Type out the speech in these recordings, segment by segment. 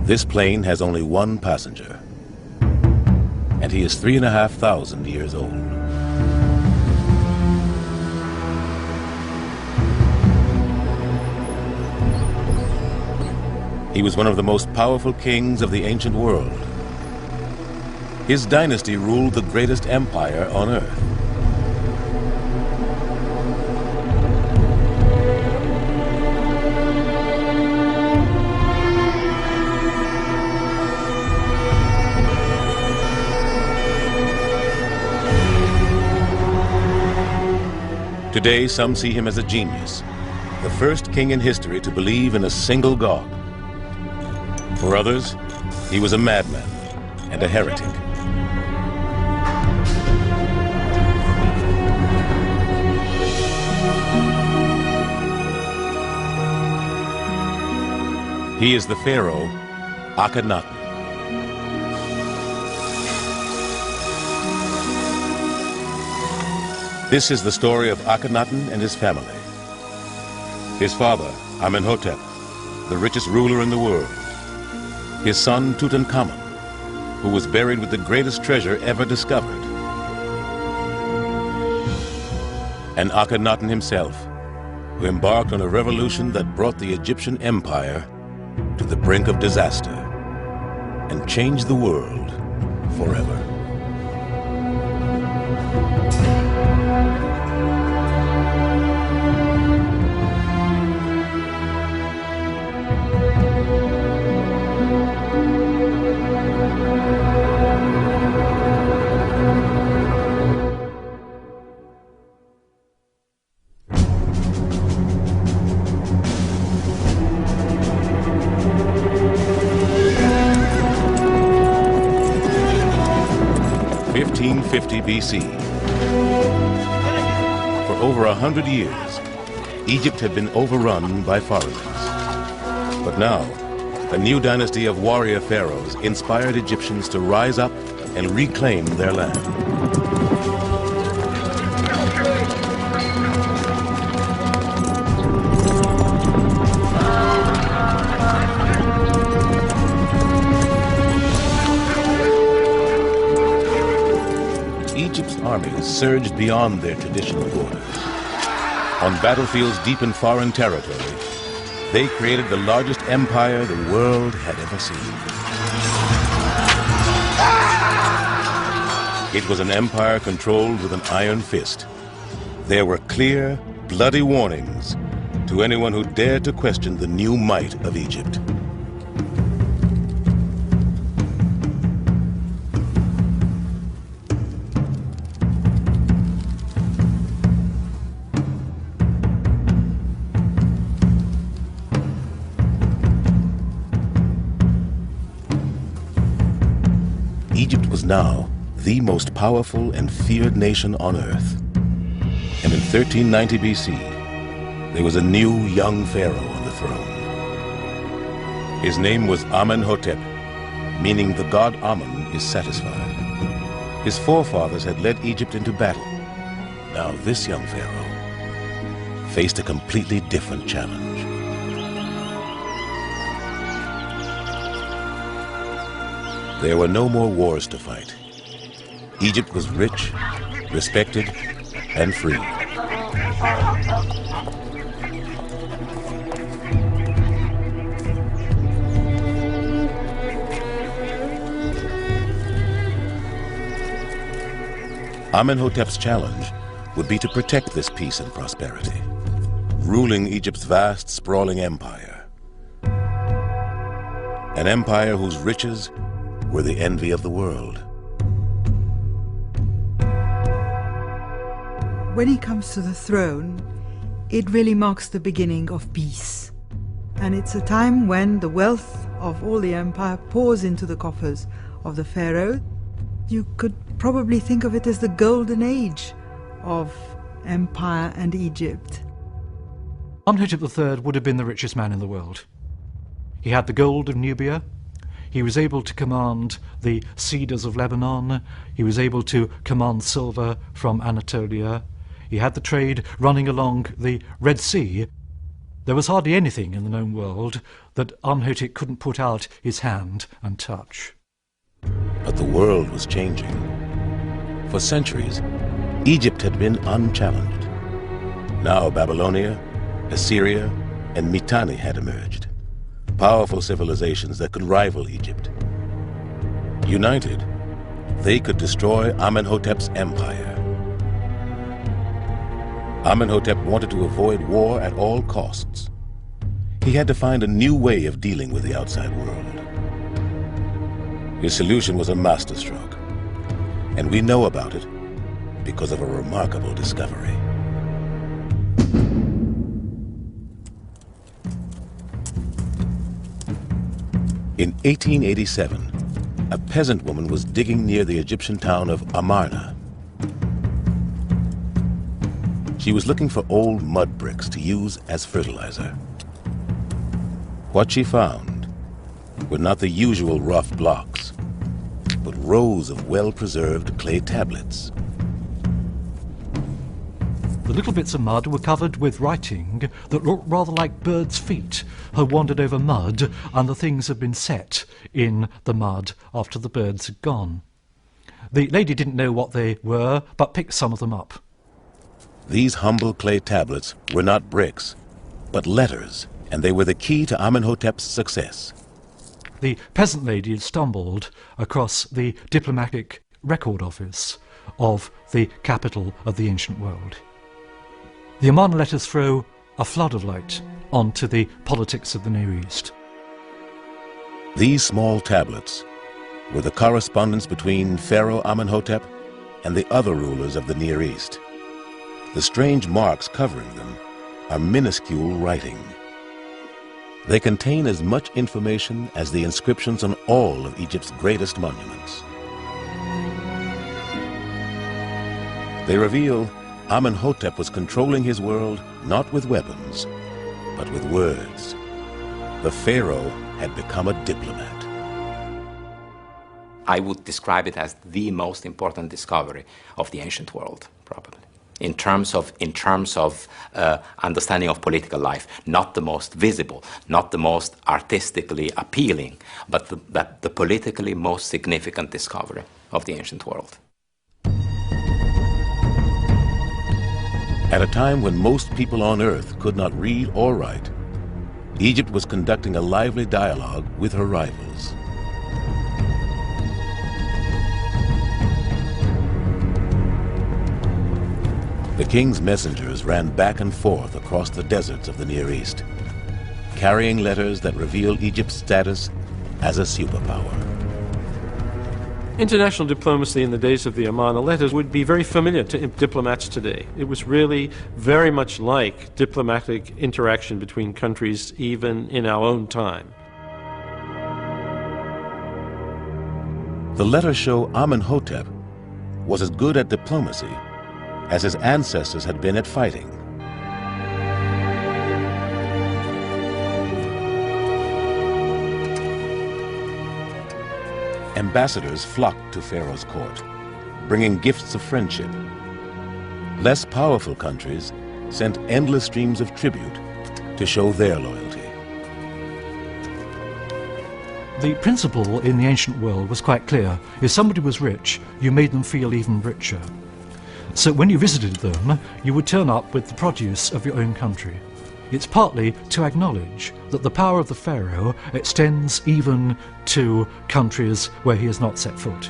This plane has only one passenger, and he is 3,500 years old. He was one of the most powerful kings of the ancient world. His dynasty ruled the greatest empire on earth. Today, some see him as a genius, the first king in history to believe in a single god. For others, he was a madman and a heretic. He is the Pharaoh Akhenaten. This is the story of Akhenaten and his family. His father, Amenhotep, the richest ruler in the world. His son, Tutankhamun, who was buried with the greatest treasure ever discovered. And Akhenaten himself, who embarked on a revolution that brought the Egyptian empire to the brink of disaster and changed the world forever. BC. For over 100 years, Egypt had been overrun by foreigners. But now, a new dynasty of warrior pharaohs inspired Egyptians to rise up and reclaim their land. Egypt's armies surged beyond their traditional borders. On battlefields deep in foreign territory, they created the largest empire the world had ever seen. It was an empire controlled with an iron fist. There were clear, bloody warnings to anyone who dared to question the new might of Egypt. Egypt was now the most powerful and feared nation on earth. And in 1390 BC, there was a new young pharaoh on the throne. His name was Amenhotep, meaning the god Amen is satisfied. His forefathers had led Egypt into battle. Now this young pharaoh faced a completely different challenge. There were no more wars to fight. Egypt was rich, respected, and free. Amenhotep's challenge would be to protect this peace and prosperity, ruling Egypt's vast, sprawling empire. An empire whose riches were the envy of the world. When he comes to the throne, it really marks the beginning of peace. And it's a time when the wealth of all the empire pours into the coffers of the pharaoh. You could probably think of it as the golden age of empire and Egypt. Amenhotep III would have been the richest man in the world. He had the gold of Nubia. He was able to command the cedars of Lebanon. He was able to command silver from Anatolia. He had the trade running along the Red Sea. There was hardly anything in the known world that Amenhotep couldn't put out his hand and touch. But the world was changing. For centuries, Egypt had been unchallenged. Now Babylonia, Assyria, and Mitanni had emerged, powerful civilizations that could rival Egypt. United, they could destroy Amenhotep's empire. Amenhotep wanted to avoid war at all costs. He had to find a new way of dealing with the outside world. His solution was a masterstroke, and we know about it because of a remarkable discovery. In 1887, a peasant woman was digging near the Egyptian town of Amarna. She was looking for old mud bricks to use as fertilizer. What she found were not the usual rough blocks, but rows of well-preserved clay tablets. The little bits of mud were covered with writing that looked rather like birds' feet had wandered over mud, and the things had been set in the mud after the birds had gone. The lady didn't know what they were, but picked some of them up. These humble clay tablets were not bricks, but letters, and they were the key to Amenhotep's success. The peasant lady had stumbled across the diplomatic record office of the capital of the ancient world. The Amarna letters throw a flood of light onto the politics of the Near East. These small tablets were the correspondence between Pharaoh Amenhotep and the other rulers of the Near East. The strange marks covering them are minuscule writing. They contain as much information as the inscriptions on all of Egypt's greatest monuments. They reveal Amenhotep was controlling his world not with weapons, but with words. The pharaoh had become a diplomat. I would describe it as the most important discovery of the ancient world, probably, in terms of understanding of political life. Not the most visible, not the most artistically appealing, but the politically most significant discovery of the ancient world. At a time when most people on Earth could not read or write, Egypt was conducting a lively dialogue with her rivals. The king's messengers ran back and forth across the deserts of the Near East, carrying letters that revealed Egypt's status as a superpower. International diplomacy in the days of the Amarna letters would be very familiar to diplomats today. It was really very much like diplomatic interaction between countries even in our own time. The letters show Amenhotep was as good at diplomacy as his ancestors had been at fighting. Ambassadors flocked to Pharaoh's court, bringing gifts of friendship. Less powerful countries sent endless streams of tribute to show their loyalty. The principle in the ancient world was quite clear. If somebody was rich, you made them feel even richer. So when you visited them, you would turn up with the produce of your own country. It's partly to acknowledge that the power of the pharaoh extends even to countries where he has not set foot.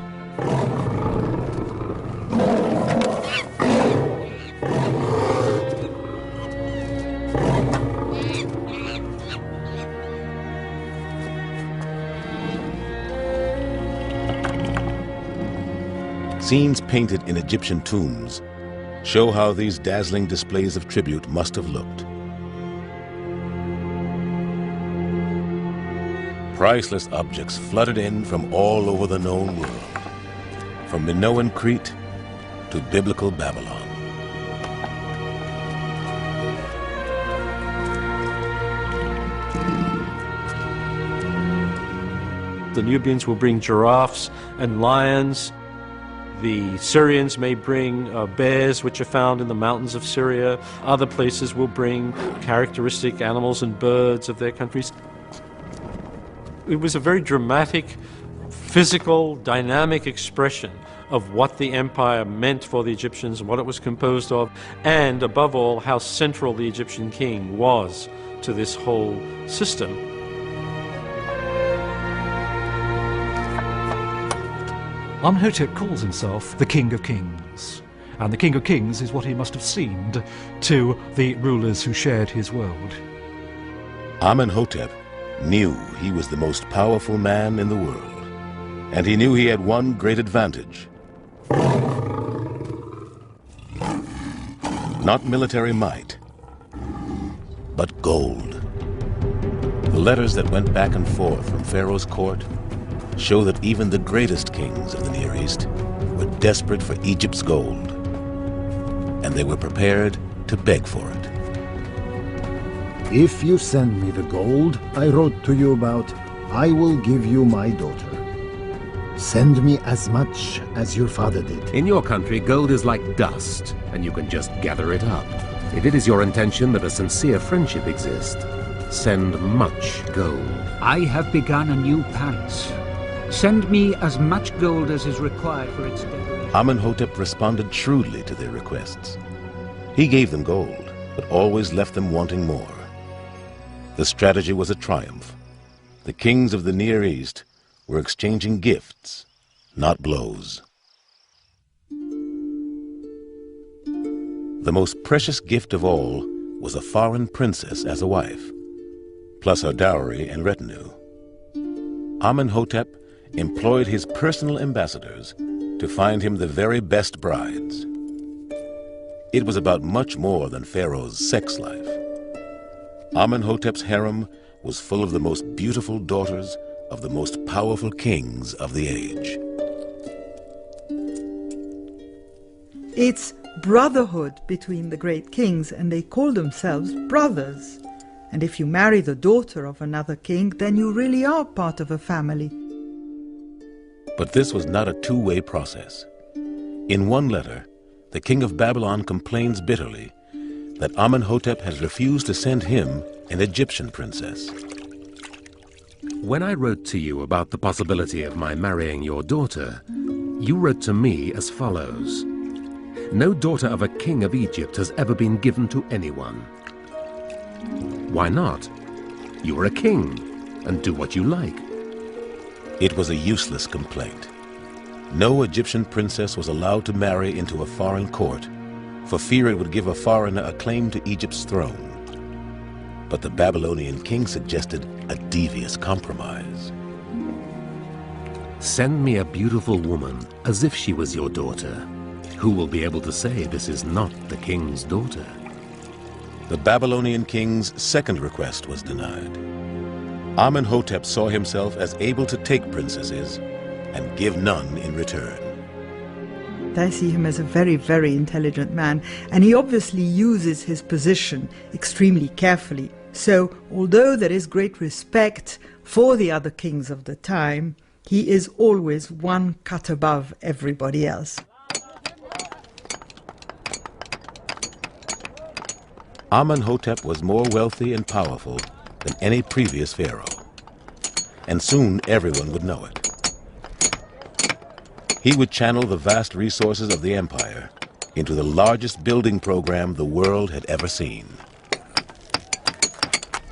Scenes painted in Egyptian tombs show how these dazzling displays of tribute must have looked. Priceless objects flooded in from all over the known world, from Minoan Crete to biblical Babylon. The Nubians will bring giraffes and lions. The Syrians may bring bears, which are found in the mountains of Syria. Other places will bring characteristic animals and birds of their countries. It was a very dramatic, physical, dynamic expression of what the empire meant for the Egyptians and what it was composed of, and above all, how central the Egyptian king was to this whole system. Amenhotep calls himself the King of Kings, and the King of Kings is what he must have seemed to the rulers who shared his world. Amenhotep knew he was the most powerful man in the world, and he knew he had one great advantage. Not military might, but gold. The letters that went back and forth from Pharaoh's court show that even the greatest kings of the Near East were desperate for Egypt's gold, and they were prepared to beg for it. If you send me the gold I wrote to you about, I will give you my daughter. Send me as much as your father did. In your country, gold is like dust, and you can just gather it up. If it is your intention that a sincere friendship exists, send much gold. I have begun a new palace. Send me as much gold as is required for its decoration. Amenhotep responded shrewdly to their requests. He gave them gold, but always left them wanting more. The strategy was a triumph. The kings of the Near East were exchanging gifts, not blows. The most precious gift of all was a foreign princess as a wife, plus her dowry and retinue. Amenhotep employed his personal ambassadors to find him the very best brides. It was about much more than Pharaoh's sex life. Amenhotep's harem was full of the most beautiful daughters of the most powerful kings of the age. It's brotherhood between the great kings, and they call themselves brothers. And if you marry the daughter of another king, then you really are part of a family. But this was not a two-way process. In one letter, the king of Babylon complains bitterly that Amenhotep has refused to send him an Egyptian princess. When I wrote to you about the possibility of my marrying your daughter, you wrote to me as follows. No daughter of a king of Egypt has ever been given to anyone. Why not? You are a king, and do what you like. It was a useless complaint. No Egyptian princess was allowed to marry into a foreign court, for fear it would give a foreigner a claim to Egypt's throne. But the Babylonian king suggested a devious compromise. Send me a beautiful woman, as if she was your daughter. Who will be able to say this is not the king's daughter? The Babylonian king's second request was denied. Amenhotep saw himself as able to take princesses and give none in return. I see him as a very, very intelligent man, and he obviously uses his position extremely carefully. So, although there is great respect for the other kings of the time, he is always one cut above everybody else. Amenhotep was more wealthy and powerful than any previous pharaoh, and soon everyone would know it. He would channel the vast resources of the empire into the largest building program the world had ever seen.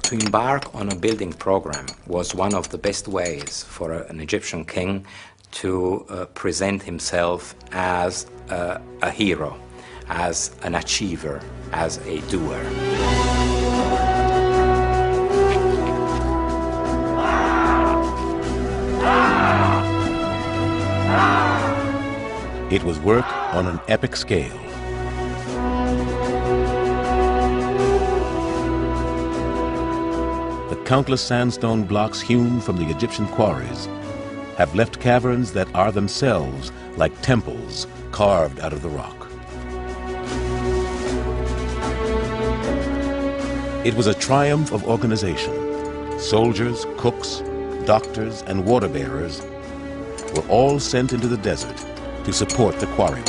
To embark on a building program was one of the best ways for an Egyptian king to present himself as a hero, as an achiever, as a doer. It was work on an epic scale. The countless sandstone blocks hewn from the Egyptian quarries have left caverns that are themselves like temples carved out of the rock. It was a triumph of organization. Soldiers, cooks, doctors, and water bearers were all sent into the desert to support the quarrymen.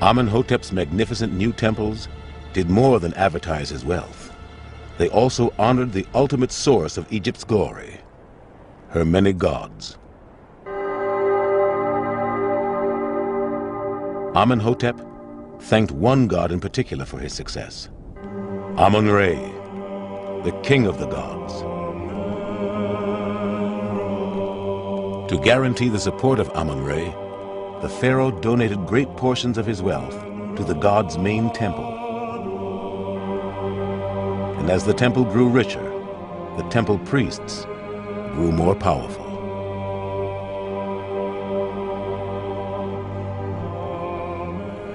Amenhotep's magnificent new temples did more than advertise his wealth. They also honored the ultimate source of Egypt's glory, her many gods. Amenhotep thanked one god in particular for his success, Amun-Re, the king of the gods. To guarantee the support of Amun-Re, the pharaoh donated great portions of his wealth to the god's main temple. And as the temple grew richer, the temple priests grew more powerful.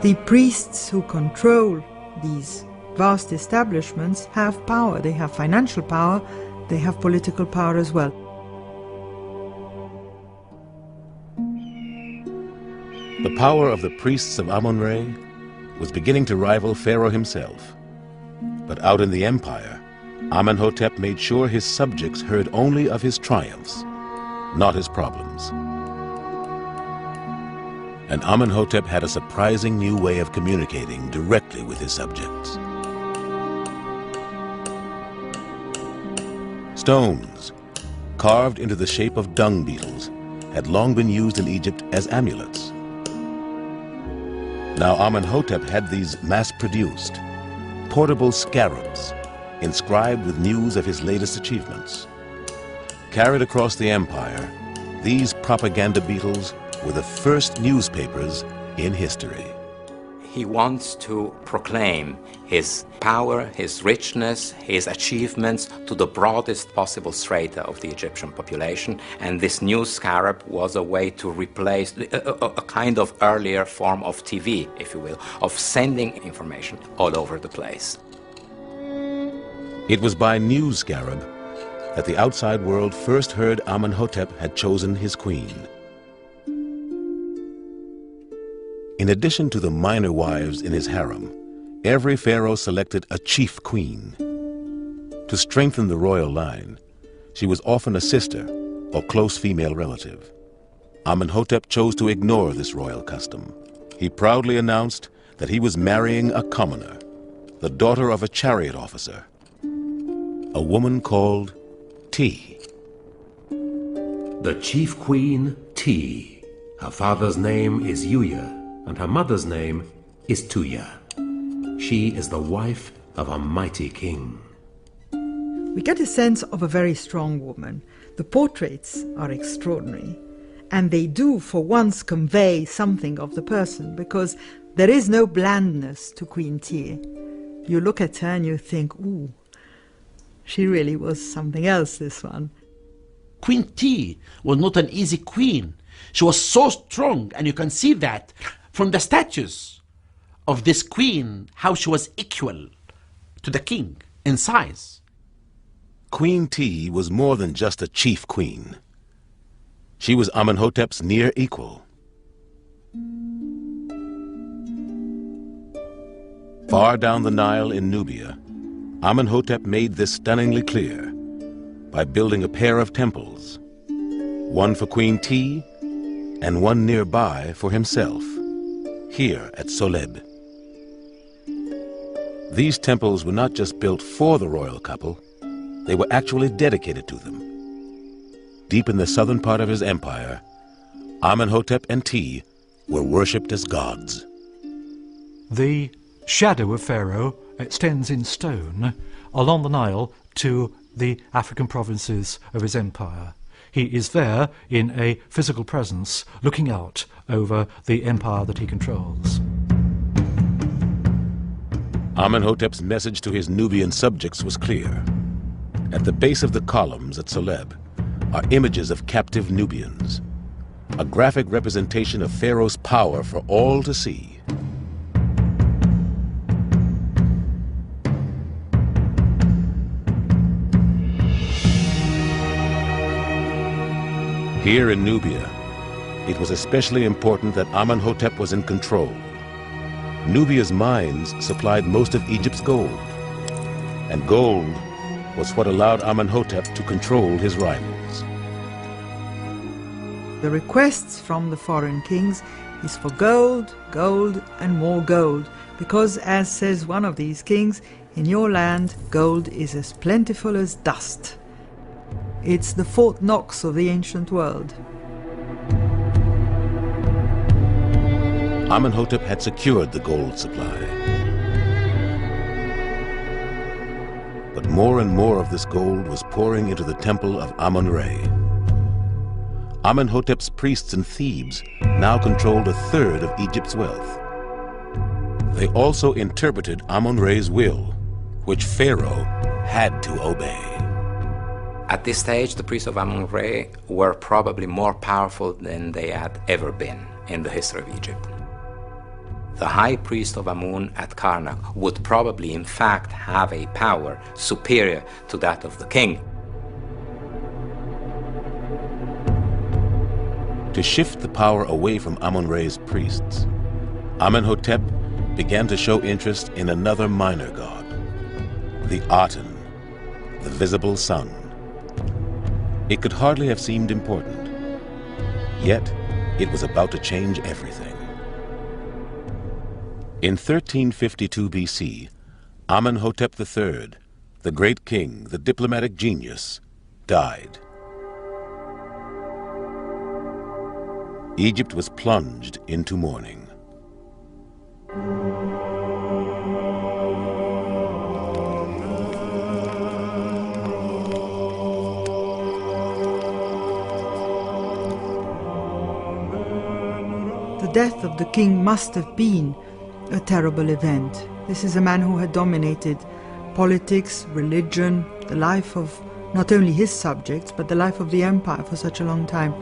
The priests who control these vast establishments have power. They have financial power, they have political power as well. The power of the priests of Amun-Re was beginning to rival Pharaoh himself. But out in the empire, Amenhotep made sure his subjects heard only of his triumphs, not his problems. And Amenhotep had a surprising new way of communicating directly with his subjects. Stones, carved into the shape of dung beetles, had long been used in Egypt as amulets. Now Amenhotep had these mass-produced, portable scarabs, inscribed with news of his latest achievements. Carried across the empire, these propaganda beetles were the first newspapers in history. He wants to proclaim his power, his richness, his achievements to the broadest possible strata of the Egyptian population, and this news scarab was a way to replace a kind of earlier form of TV, if you will, of sending information all over the place. It was by news scarab that the outside world first heard Amenhotep had chosen his queen. In addition to the minor wives in his harem, every pharaoh selected a chief queen. To strengthen the royal line, she was often a sister or close female relative. Amenhotep chose to ignore this royal custom. He proudly announced that he was marrying a commoner, the daughter of a chariot officer, a woman called Ti. The chief queen, Ti. Her father's name is Yuya, and her mother's name is Tuya. She is the wife of a mighty king. We get a sense of a very strong woman. The portraits are extraordinary, and they do for once convey something of the person, because there is no blandness to Queen Ti. You look at her and you think, ooh, she really was something else, this one. Queen Ti was not an easy queen. She was so strong, and you can see that from the statues of this queen, how she was equal to the king in size. Queen Ti was more than just a chief queen. She was Amenhotep's near equal. Far down the Nile in Nubia, Amenhotep made this stunningly clear by building a pair of temples, one for Queen Ti and one nearby for himself, here at Soleb. These temples were not just built for the royal couple, they were actually dedicated to them. Deep in the southern part of his empire, Amenhotep and Ti were worshipped as gods. The shadow of Pharaoh extends in stone along the Nile to the African provinces of his empire. He is there in a physical presence, looking out over the empire that he controls. Amenhotep's message to his Nubian subjects was clear. At the base of the columns at Soleb are images of captive Nubians, a graphic representation of Pharaoh's power for all to see. Here in Nubia, it was especially important that Amenhotep was in control. Nubia's mines supplied most of Egypt's gold, and gold was what allowed Amenhotep to control his rivals. The requests from the foreign kings is for gold, gold and more gold, because, as says one of these kings, in your land gold is as plentiful as dust. It's the Fort Knox of the ancient world. Amenhotep had secured the gold supply. But more and more of this gold was pouring into the temple of Amun-Re. Amenhotep's priests in Thebes now controlled a third of Egypt's wealth. They also interpreted Amun-Re's will, which Pharaoh had to obey. At this stage, the priests of Amun-Re were probably more powerful than they had ever been in the history of Egypt. The high priest of Amun at Karnak would probably in fact have a power superior to that of the king. To shift the power away from Amun-Re's priests, Amenhotep began to show interest in another minor god, the Aten, the visible sun. It could hardly have seemed important, yet it was about to change everything. In 1352 BC, Amenhotep III, the great king, the diplomatic genius, died. Egypt was plunged into mourning. The death of the king must have been a terrible event. This is a man who had dominated politics, religion, the life of not only his subjects, but the life of the empire for such a long time.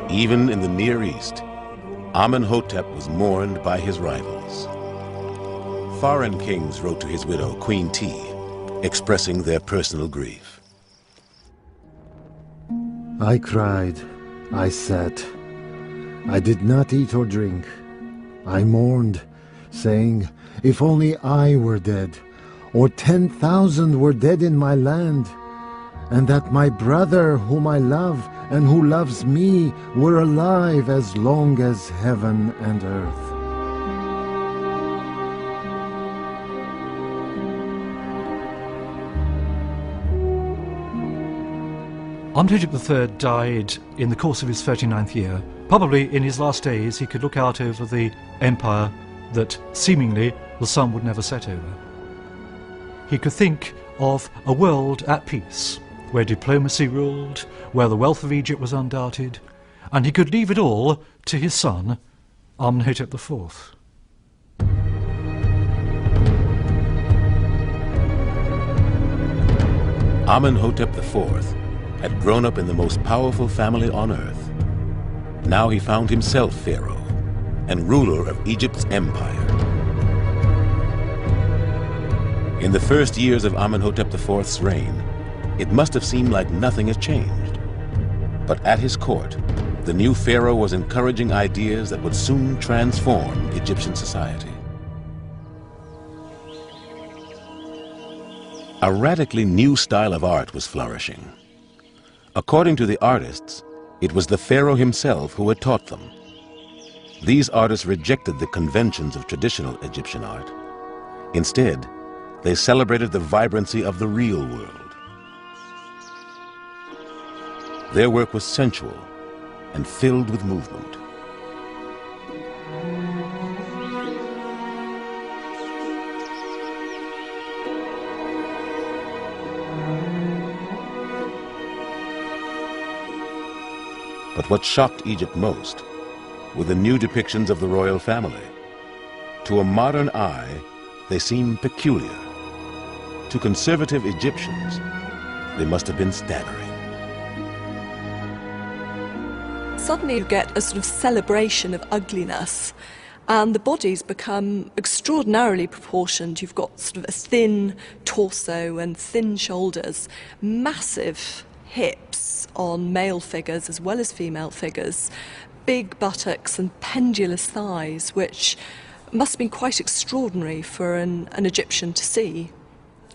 Even in the Near East, Amenhotep was mourned by his rivals. Foreign kings wrote to his widow, Queen Ti, expressing their personal grief. I cried, I sat, I did not eat or drink. I mourned, saying, if only I were dead, or 10,000 were dead in my land, and that my brother whom I love and who loves me were alive as long as heaven and earth. Amenhotep III died in the course of his 39th year. Probably in his last days he could look out over the empire that seemingly the sun would never set over. He could think of a world at peace, where diplomacy ruled, where the wealth of Egypt was undoubted, and he could leave it all to his son, Amenhotep IV. Amenhotep IV had grown up in the most powerful family on earth. Now he found himself pharaoh and ruler of Egypt's empire. In the first years of Amenhotep IV's reign, it must have seemed like nothing had changed. But at his court, the new pharaoh was encouraging ideas that would soon transform Egyptian society. A radically new style of art was flourishing. According to the artists, it was the pharaoh himself who had taught them. These artists rejected the conventions of traditional Egyptian art. Instead, they celebrated the vibrancy of the real world. Their work was sensual and filled with movement. But what shocked Egypt most were the new depictions of the royal family. To a modern eye, they seemed peculiar. To conservative Egyptians, they must have been staggering. Suddenly you get a sort of celebration of ugliness, and the bodies become extraordinarily proportioned. You've got sort of a thin torso and thin shoulders, massive hips on male figures as well as female figures, big buttocks and pendulous thighs, which must have been quite extraordinary for an Egyptian to see.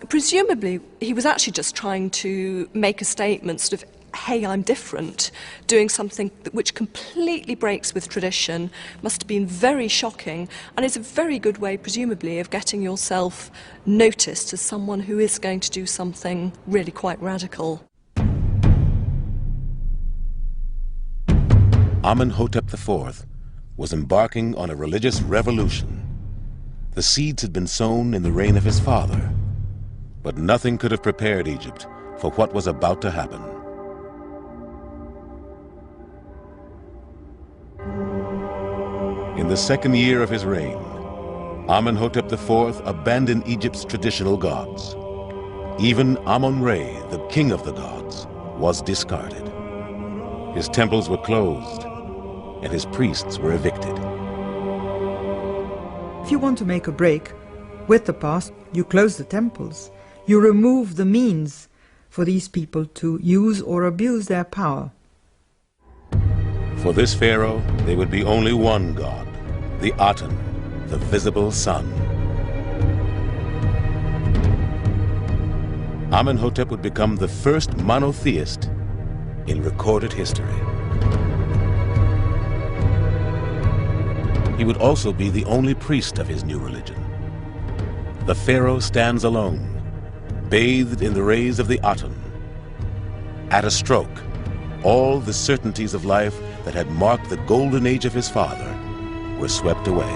presumably he was actually just trying to make a statement, sort of, hey, I'm different, doing something which completely breaks with tradition, must have been very shocking, and it's a very good way, presumably, of getting yourself noticed as someone who is going to do something really quite radical. Amenhotep IV was embarking on a religious revolution. The seeds had been sown in the reign of his father, but nothing could have prepared Egypt for what was about to happen. In the second year of his reign, Amenhotep IV abandoned Egypt's traditional gods. Even Amon-Ra, the king of the gods, was discarded. His temples were closed, and his priests were evicted. If you want to make a break with the past, you close the temples. You remove the means for these people to use or abuse their power. For this pharaoh, there would be only one god, the Aten, the visible sun. Amenhotep would become the first monotheist in recorded history. He would also be the only priest of his new religion. The pharaoh stands alone, bathed in the rays of the Aten. At a stroke, all the certainties of life that had marked the golden age of his father were swept away.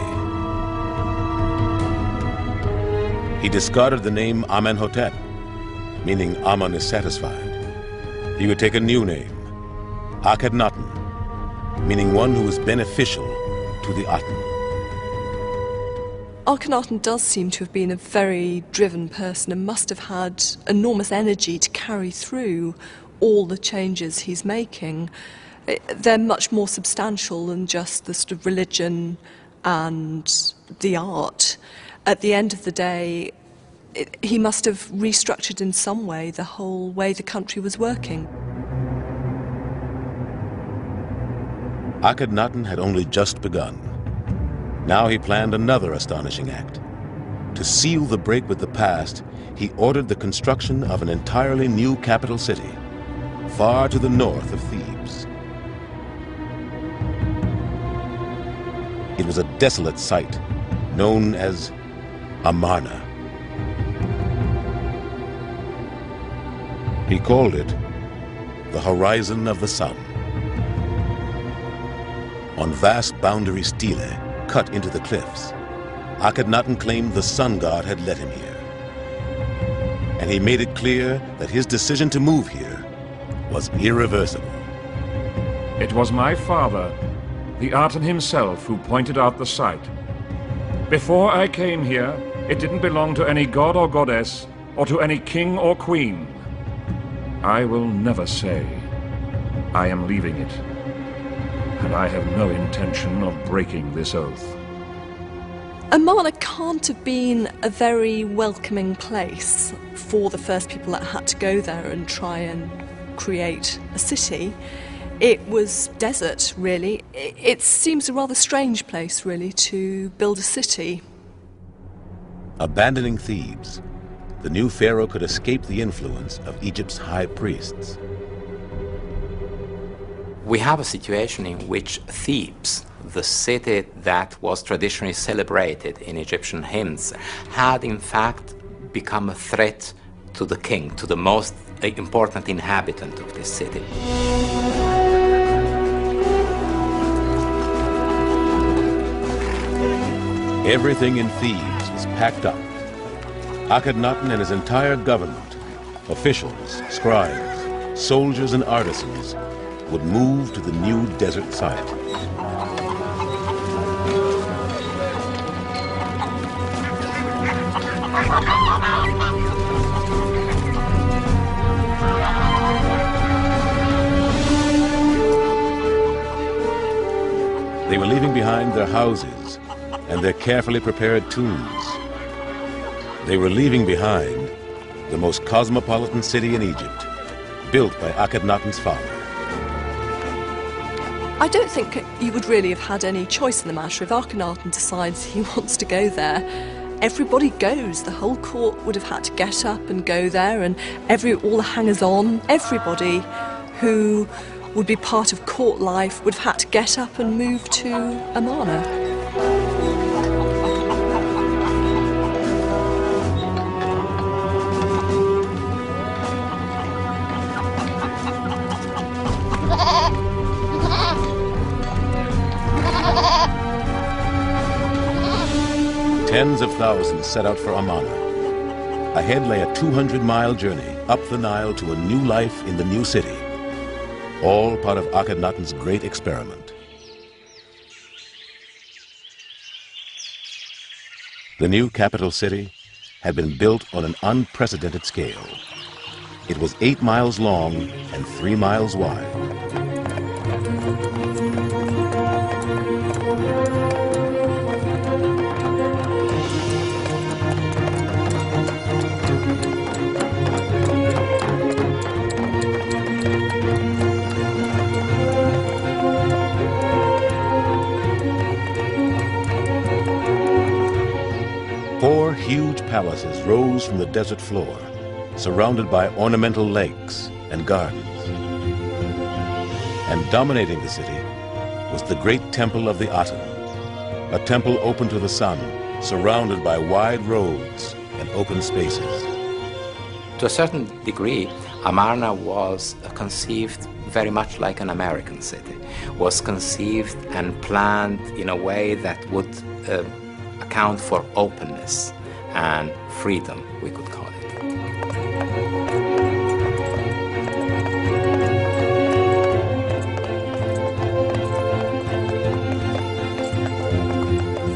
He discarded the name Amenhotep, meaning Amen is satisfied. He would take a new name, Akhenaten, meaning one who is beneficial to the Aten. Akhenaten does seem to have been a very driven person and must have had enormous energy to carry through all the changes he's making. They're much more substantial than just the sort of religion and the art. At the end of the day, he must have restructured in some way the whole way the country was working. Akhenaten had only just begun. Now he planned another astonishing act. To seal the break with the past, he ordered the construction of an entirely new capital city, far to the north of Thebes. It was a desolate site, known as Amarna. He called it the horizon of the sun. On vast boundary stelae cut into the cliffs, Akhenaten claimed the sun god had led him here. And he made it clear that his decision to move here was irreversible. It was my father, the Aten himself, who pointed out the site. Before I came here, it didn't belong to any god or goddess, or to any king or queen. I will never say I am leaving it, and I have no intention of breaking this oath. Amarna can't have been a very welcoming place for the first people that had to go there and try and create a city. It was desert, really. It seems a rather strange place, really, to build a city. Abandoning Thebes, the new pharaoh could escape the influence of Egypt's high priests. We have a situation in which Thebes, the city that was traditionally celebrated in Egyptian hymns, had in fact become a threat to the king, to the most important inhabitant of this city. Everything in Thebes was packed up. Akhenaten and his entire government, officials, scribes, soldiers and artisans, would move to the new desert site. They were leaving behind their houses and their carefully prepared tombs. They were leaving behind the most cosmopolitan city in Egypt, built by Akhenaten's father. I don't think you would really have had any choice in the matter. If Akhenaten decides he wants to go there, everybody goes. The whole court would have had to get up and go there, and all the hangers-on, everybody who would be part of court life would have had to get up and move to Amarna. Tens of thousands set out for Amarna. Ahead lay a 200-mile journey up the Nile to a new life in the new city, all part of Akhenaten's great experiment. The new capital city had been built on an unprecedented scale. It was 8 miles long and 3 miles wide. Four huge palaces rose from the desert floor, surrounded by ornamental lakes and gardens. And dominating the city was the great temple of the Aten, a temple open to the sun, surrounded by wide roads and open spaces. To a certain degree, Amarna was conceived very much like an American city, was conceived and planned in a way that would account for openness and freedom, we could call it.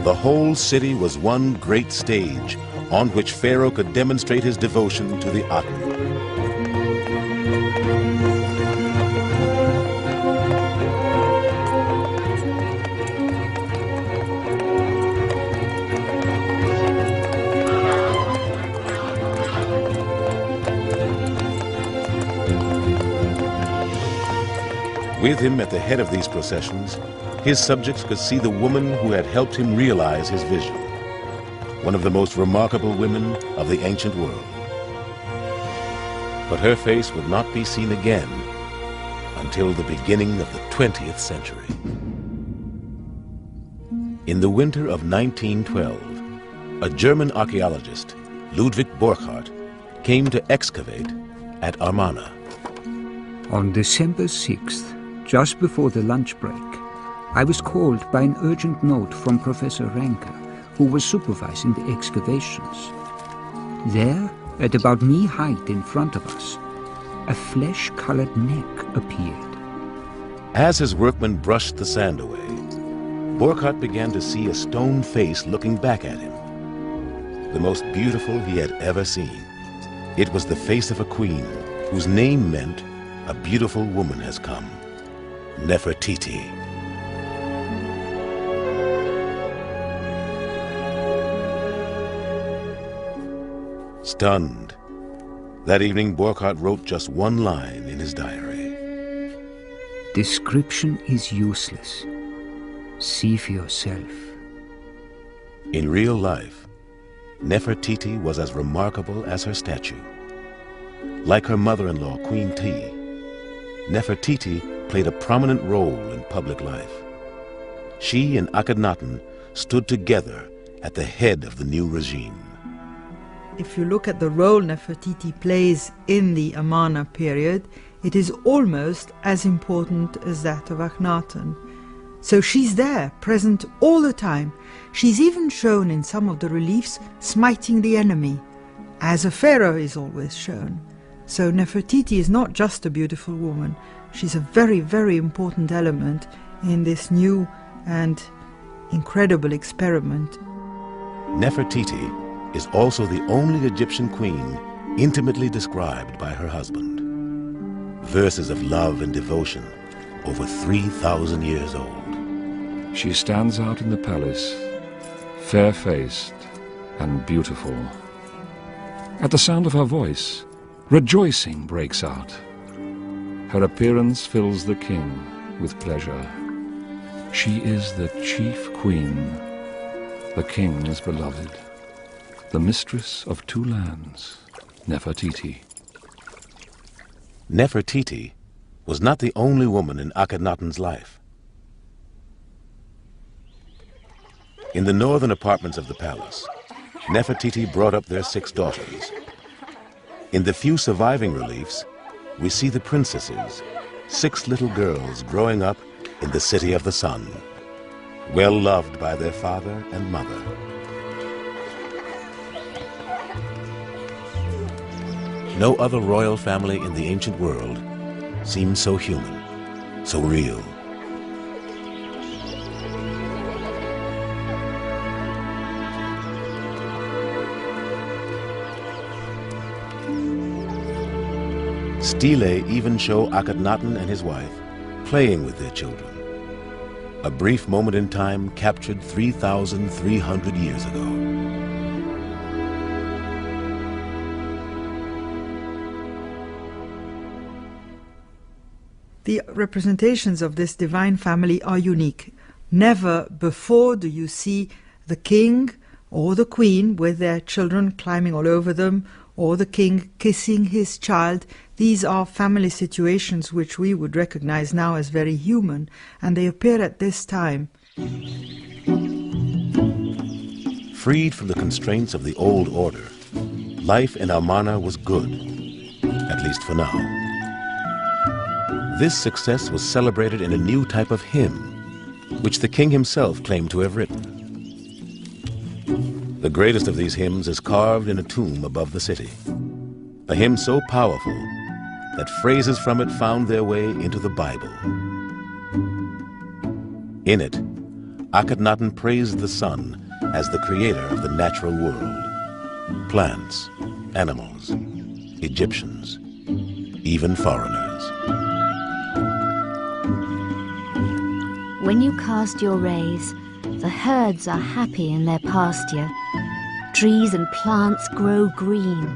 The whole city was one great stage on which Pharaoh could demonstrate his devotion to the Aten. With him at the head of these processions, his subjects could see the woman who had helped him realize his vision, one of the most remarkable women of the ancient world. But her face would not be seen again until the beginning of the 20th century. In the winter of 1912, a German archaeologist, Ludwig Burckhardt, came to excavate at Amarna. On December 6th, just before the lunch break, I was called by an urgent note from Professor Ranker, who was supervising the excavations. There, at about knee height in front of us, a flesh-colored neck appeared. As his workmen brushed the sand away, Burckhardt began to see a stone face looking back at him, the most beautiful he had ever seen. It was the face of a queen, whose name meant, "A beautiful woman has come," Nefertiti. Stunned, that evening Burckhardt wrote just one line in his diary. Description is useless. See for yourself. In real life, Nefertiti was as remarkable as her statue. Like her mother-in-law, Queen T, Nefertiti played a prominent role in public life. She and Akhenaten stood together at the head of the new regime. If you look at the role Nefertiti plays in the Amarna period, it is almost as important as that of Akhenaten. So she's there, present all the time. She's even shown in some of the reliefs smiting the enemy, as a pharaoh is always shown. So Nefertiti is not just a beautiful woman, she's a very, very important element in this new and incredible experiment. Nefertiti is also the only Egyptian queen intimately described by her husband. Verses of love and devotion over 3,000 years old. She stands out in the palace, fair-faced and beautiful. At the sound of her voice, rejoicing breaks out. Her appearance fills the king with pleasure. She is the chief queen, the king's beloved. the mistress of two lands, Nefertiti. Nefertiti was not the only woman in Akhenaten's life. In the northern apartments of the palace, Nefertiti brought up their 6 daughters. In the few surviving reliefs, we see the princesses, 6 little girls growing up in the city of the sun, well loved by their father and mother. No other royal family in the ancient world seems so human, so real. Stele even show Akhenaten and his wife playing with their children. A brief moment in time captured 3,300 years ago. The representations of this divine family are unique. Never before do you see the king or the queen with their children climbing all over them, or the king kissing his child. These are family situations which we would recognize now as very human, and they appear at this time. Freed from the constraints of the old order, life in Amarna was good, at least for now. This success was celebrated in a new type of hymn, which the king himself claimed to have written. The greatest of these hymns is carved in a tomb above the city, a hymn so powerful that phrases from it found their way into the Bible. In it, Akhenaten praised the sun as the creator of the natural world, plants, animals, Egyptians, even foreigners. When you cast your rays, the herds are happy in their pasture. Trees and plants grow green.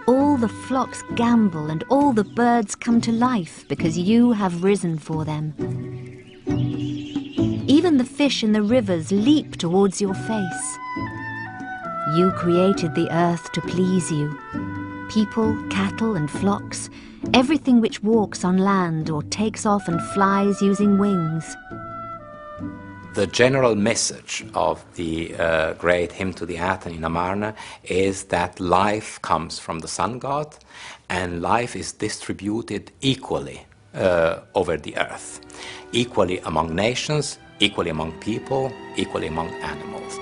All the flocks gambol and all the birds come to life because you have risen for them. Even the fish in the rivers leap towards your face. You created the earth to please you. People, cattle and flocks, everything which walks on land or takes off and flies using wings. The general message of the great hymn to the Aten in Amarna is that life comes from the sun god and life is distributed equally over the earth, equally among nations, equally among people, equally among animals.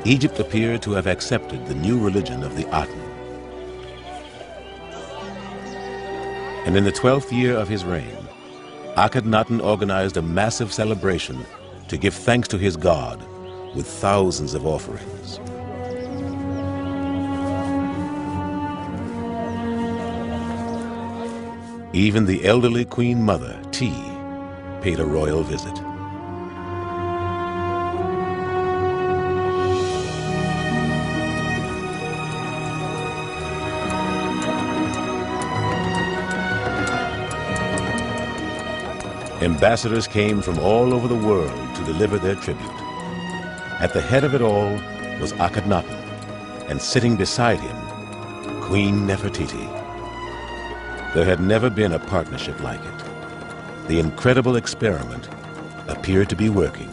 Egypt appeared to have accepted the new religion of the Aten. And in the 12th year of his reign, Akhenaten organized a massive celebration to give thanks to his god with thousands of offerings. Even the elderly Queen Mother, Ti, paid a royal visit. Ambassadors came from all over the world to deliver their tribute. At the head of it all was Akhenaten, and sitting beside him, Queen Nefertiti. There had never been a partnership like it. The incredible experiment appeared to be working.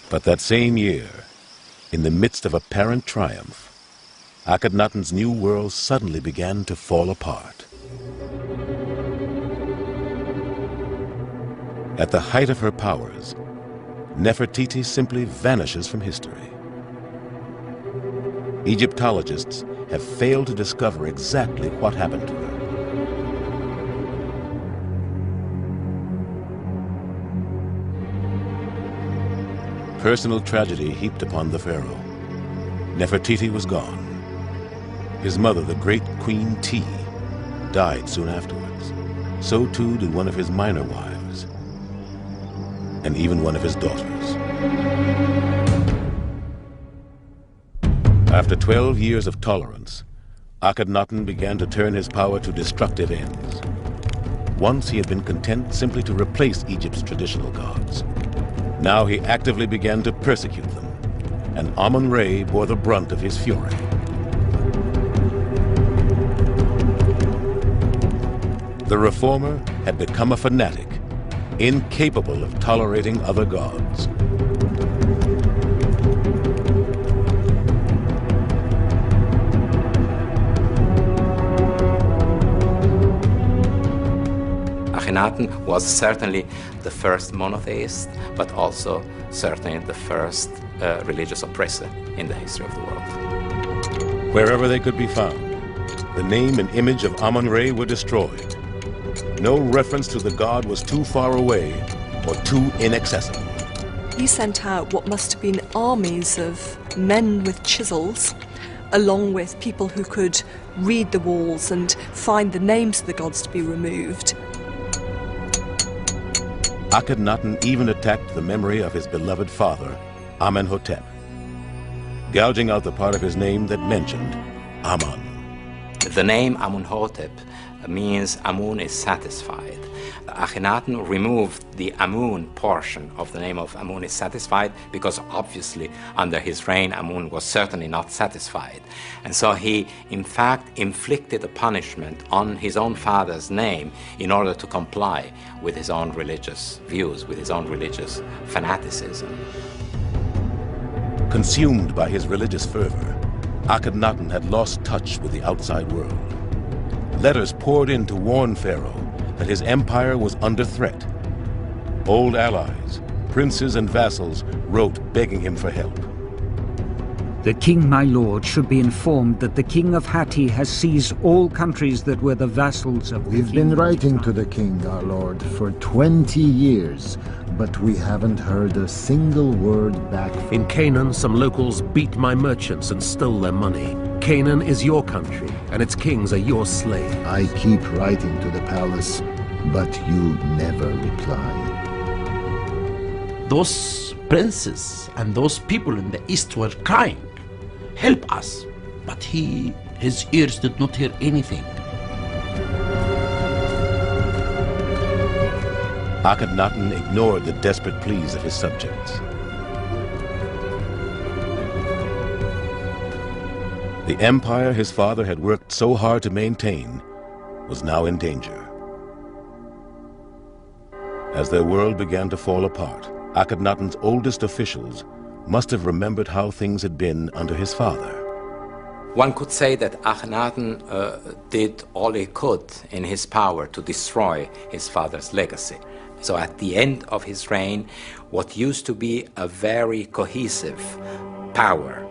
But that same year, in the midst of apparent triumph, Akhenaten's new world suddenly began to fall apart. At the height of her powers, Nefertiti simply vanishes from history. Egyptologists have failed to discover exactly what happened to her. Personal tragedy heaped upon the pharaoh. Nefertiti was gone. His mother, the great Queen Ti, died soon afterwards. So too did one of his minor wives, and even one of his daughters. After 12 years of tolerance, Akhenaten began to turn his power to destructive ends. Once he had been content simply to replace Egypt's traditional gods. Now he actively began to persecute them, and Amun-Re bore the brunt of his fury. The reformer had become a fanatic, incapable of tolerating other gods. Akhenaten was certainly the first monotheist, but also certainly the first religious oppressor in the history of the world. Wherever they could be found, the name and image of Amun-Re were destroyed. No reference to the god was too far away or too inaccessible. He sent out what must have been armies of men with chisels, along with people who could read the walls and find the names of the gods to be removed. Akhenaten even attacked the memory of his beloved father, Amenhotep, gouging out the part of his name that mentioned Amun. The name Amunhotep means Amun is satisfied. Akhenaten removed the Amun portion of the name of Amun is satisfied because obviously under his reign Amun was certainly not satisfied. And so he in fact inflicted a punishment on his own father's name in order to comply with his own religious views, with his own religious fanaticism. Consumed by his religious fervor, Akhenaten had lost touch with the outside world. Letters poured in to warn Pharaoh that his empire was under threat. Old allies, princes and vassals wrote begging him for help. The king, my lord, should be informed that the king of Hatti has seized all countries that were the vassals of the king. We've been writing to the king, our lord, for 20 years, but we haven't heard a single word back. In Canaan, some locals beat my merchants and stole their money. Canaan is your country, and its kings are your slaves. I keep writing to the palace, but you never reply. Those princes and those people in the east were crying, "Help us!" But his ears did not hear anything. Akhenaten ignored the desperate pleas of his subjects. The empire his father had worked so hard to maintain was now in danger. As their world began to fall apart, Akhenaten's oldest officials must have remembered how things had been under his father. One could say that Akhenaten did all he could in his power to destroy his father's legacy. So at the end of his reign, what used to be a very cohesive power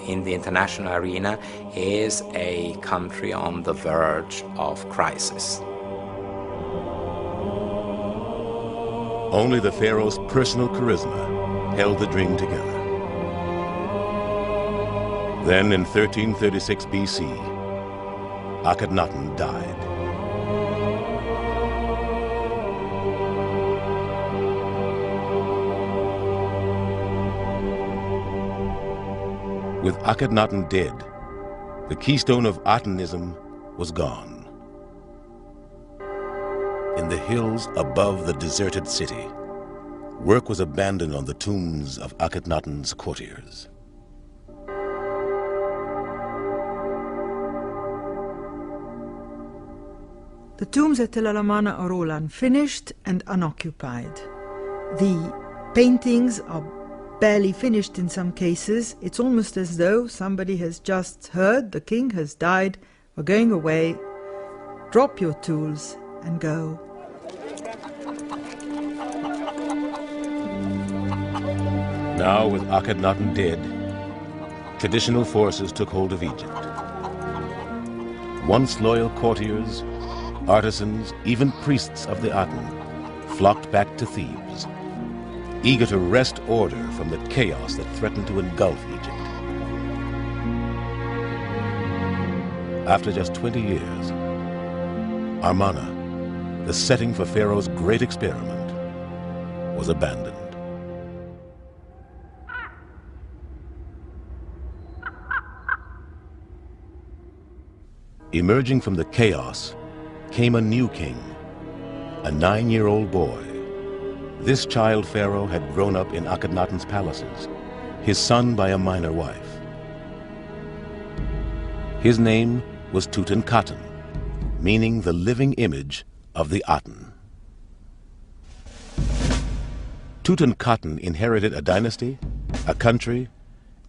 in the international arena is a country on the verge of crisis. Only the pharaoh's personal charisma held the dream together. Then in 1336 BC, Akhenaten died. With Akhenaten dead, the keystone of Atenism was gone. In the hills above the deserted city, work was abandoned on the tombs of Akhenaten's courtiers. The tombs at Tel El-Amarna are all unfinished and unoccupied. The paintings are barely finished in some cases. It's almost as though somebody has just heard the king has died, we're going away, drop your tools and go. Now, with Akhenaten dead, traditional forces took hold of Egypt. Once loyal courtiers, artisans, even priests of the Aten flocked back to Thebes, eager to wrest order from the chaos that threatened to engulf Egypt. After just 20 years, Amarna, the setting for Pharaoh's great experiment, was abandoned. Emerging from the chaos came a new king, a 9-year-old boy. This child pharaoh had grown up in Akhenaten's palaces, his son by a minor wife. His name was Tutankhamun, meaning the living image of the Aten. Tutankhamun inherited a dynasty, a country,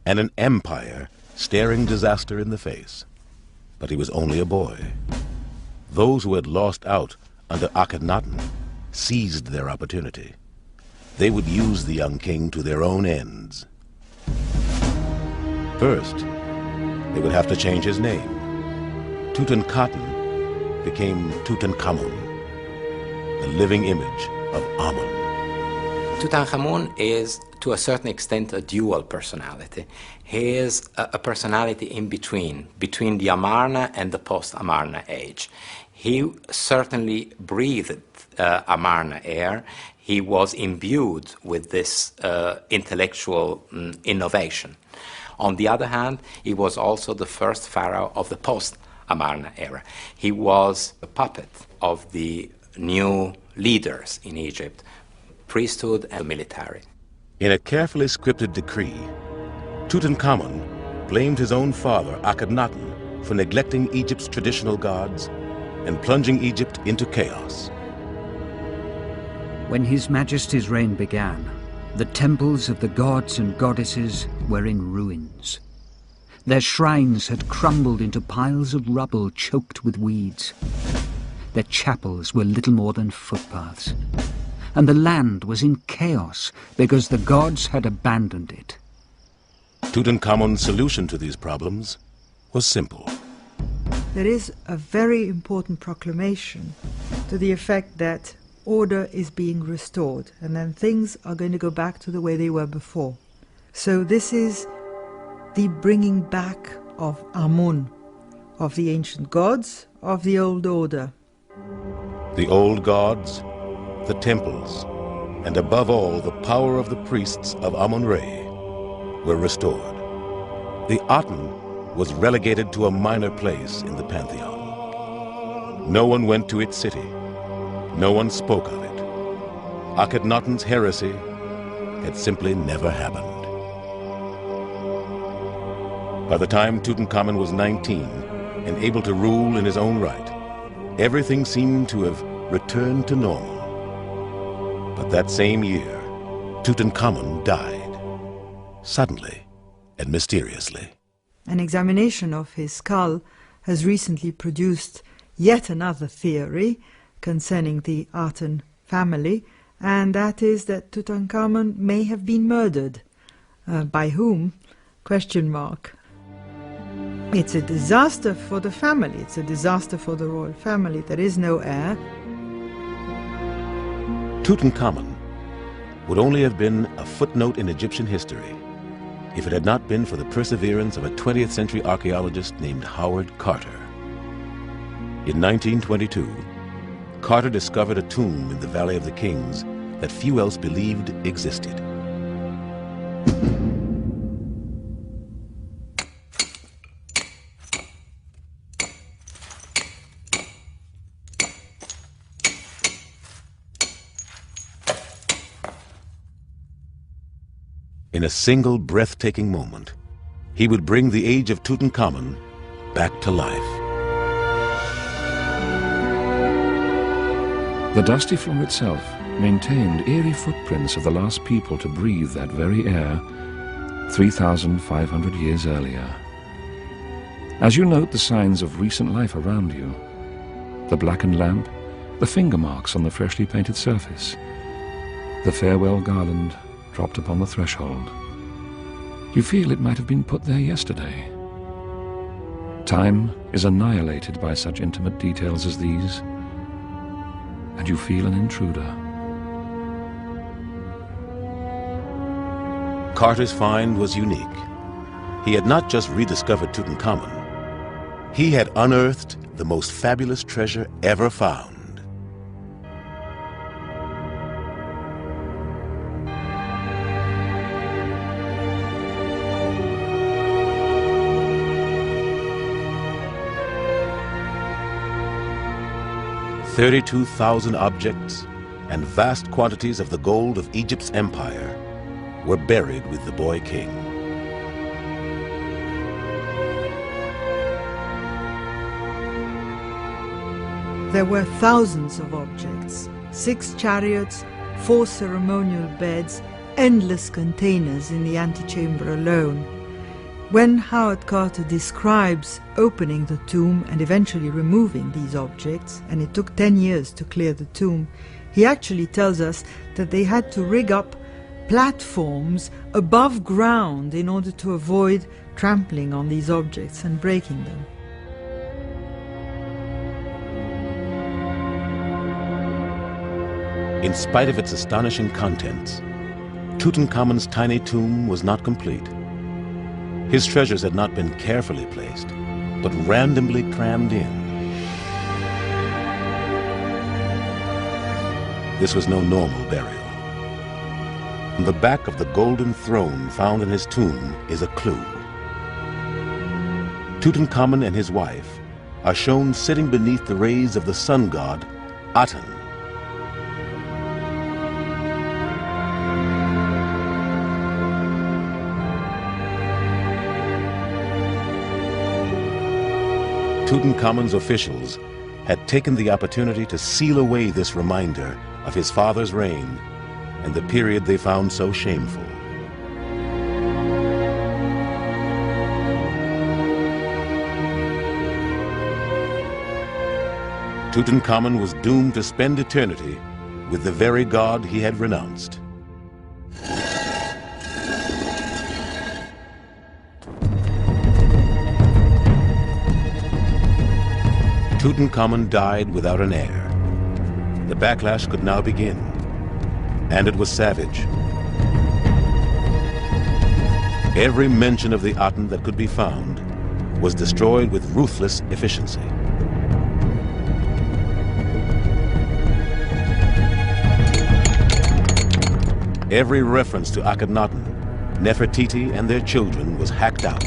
and an empire staring disaster in the face. But he was only a boy. Those who had lost out under Akhenaten seized their opportunity. They would use the young king to their own ends. First, they would have to change his name. Tutankhamun became Tutankhamun, the living image of Amun. Tutankhamun is, to a certain extent, a dual personality. He is a personality in between the Amarna and the post-Amarna age. He certainly breathed Amarna air. He was imbued with this intellectual innovation. On the other hand, he was also the first pharaoh of the post-Amarna era. He was a puppet of the new leaders in Egypt, priesthood and military. In a carefully scripted decree, Tutankhamun blamed his own father, Akhenaten, for neglecting Egypt's traditional gods and plunging Egypt into chaos. When His Majesty's reign began, the temples of the gods and goddesses were in ruins. Their shrines had crumbled into piles of rubble choked with weeds. Their chapels were little more than footpaths. And the land was in chaos because the gods had abandoned it. Tutankhamun's solution to these problems was simple. There is a very important proclamation to the effect that order is being restored and then things are going to go back to the way they were before. So this is the bringing back of Amun, of the ancient gods, of the old order. The old gods, the temples, and above all the power of the priests of Amun-Re were restored. The Aten was relegated to a minor place in the pantheon. No one went to its city. No one spoke of it. Akhenaten's heresy had simply never happened. By the time Tutankhamun was 19 and able to rule in his own right, everything seemed to have returned to normal. But that same year, Tutankhamun died, suddenly and mysteriously. An examination of his skull has recently produced yet another theory concerning the Aten family, and that is that Tutankhamun may have been murdered. By whom? Question mark. It's a disaster for the family. It's a disaster for the royal family. There is no heir. Tutankhamun would only have been a footnote in Egyptian history if it had not been for the perseverance of a 20th century archaeologist named Howard Carter. In 1922, Carter discovered a tomb in the Valley of the Kings that few else believed existed. In a single breathtaking moment, he would bring the age of Tutankhamun back to life. The dusty floor itself maintained eerie footprints of the last people to breathe that very air 3,500 years earlier. As you note the signs of recent life around you, the blackened lamp, the finger marks on the freshly painted surface, the farewell garland dropped upon the threshold, you feel it might have been put there yesterday. Time is annihilated by such intimate details as these, and you feel an intruder. Carter's find was unique. He had not just rediscovered Tutankhamun, he had unearthed the most fabulous treasure ever found. 32,000 objects and vast quantities of the gold of Egypt's empire were buried with the boy king. There were thousands of objects, 6 chariots, 4 ceremonial beds, endless containers in the antechamber alone. When Howard Carter describes opening the tomb and eventually removing these objects, and it took 10 years to clear the tomb, he actually tells us that they had to rig up platforms above ground in order to avoid trampling on these objects and breaking them. In spite of its astonishing contents, Tutankhamun's tiny tomb was not complete. His treasures had not been carefully placed, but randomly crammed in. This was no normal burial. On the back of the golden throne found in his tomb is a clue. Tutankhamun and his wife are shown sitting beneath the rays of the sun god, Aten. Tutankhamun's officials had taken the opportunity to seal away this reminder of his father's reign and the period they found so shameful. Tutankhamun was doomed to spend eternity with the very god he had renounced. Tutankhamun died without an heir. The backlash could now begin, and it was savage. Every mention of the Aten that could be found was destroyed with ruthless efficiency. Every reference to Akhenaten, Nefertiti, and their children was hacked out.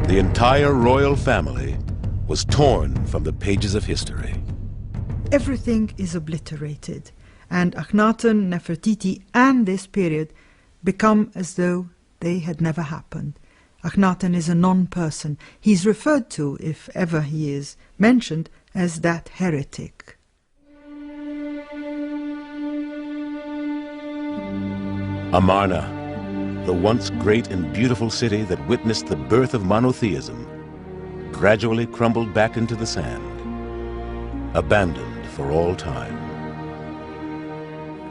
The entire royal family was torn from the pages of history. Everything is obliterated, and Akhenaten, Nefertiti, and this period become as though they had never happened. Akhenaten is a non-person. He's referred to, if ever he is mentioned, as that heretic. Amarna, the once great and beautiful city that witnessed the birth of monotheism, gradually crumbled back into the sand, abandoned for all time.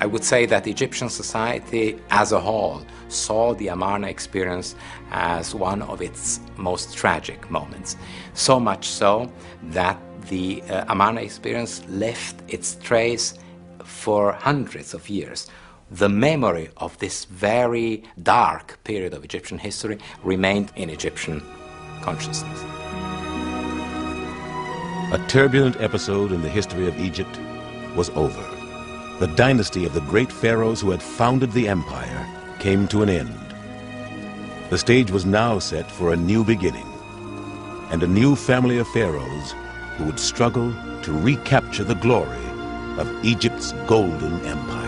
I would say that Egyptian society as a whole saw the Amarna experience as one of its most tragic moments. So much so that the Amarna experience left its trace for hundreds of years. The memory of this very dark period of Egyptian history remained in Egyptian consciousness. A turbulent episode in the history of Egypt was over. The dynasty of the great pharaohs who had founded the empire came to an end. The stage was now set for a new beginning, and a new family of pharaohs who would struggle to recapture the glory of Egypt's golden empire.